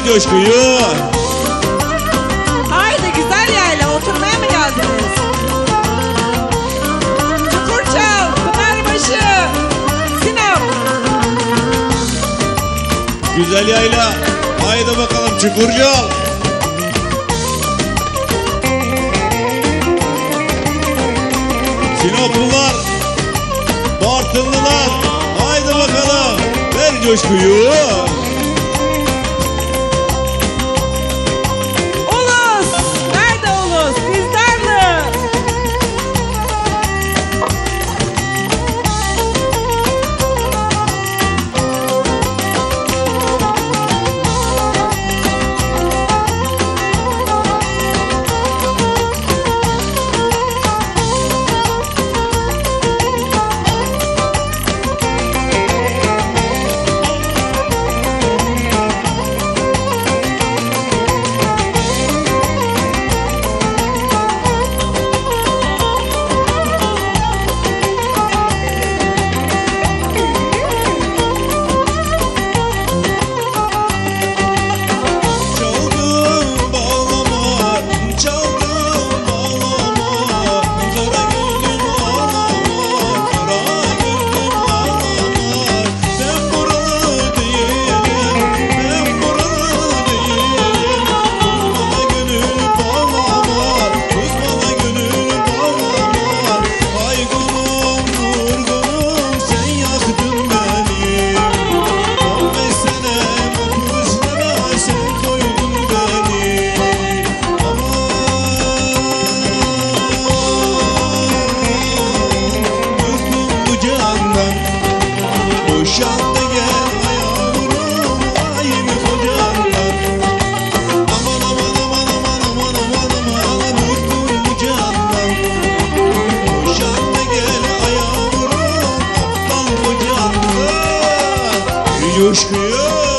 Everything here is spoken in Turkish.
coşkuyu. Haydi güzel yayla, oturmaya mı geldiniz? Çukurçal, Pınarbaşı, Sinop. Güzel yayla. Haydi bakalım Çukurcal. Sinoplular, Bartınlılar, haydi bakalım ver coşkuyu. Ulus, nerede Ulus? Dizdarlı. Çaldım bağlama, çaldım bağlama, kara gözlüm ağlama, kara gözlüm ağlama. Ben buralı değilim, ben buralı değilim. Kız bana gönül bağlama, ay kulum vurgunum sen yaktın beni. 15 sene mahpuslara sen koydun beni. Bıktım bu candan, boşan da gel ayağımın aynı kocandan. Aman aman aman aman aman aman aman, bıktım bu candan, boşan da gel ayağımın aptal kocandan. Bir coşkuyu.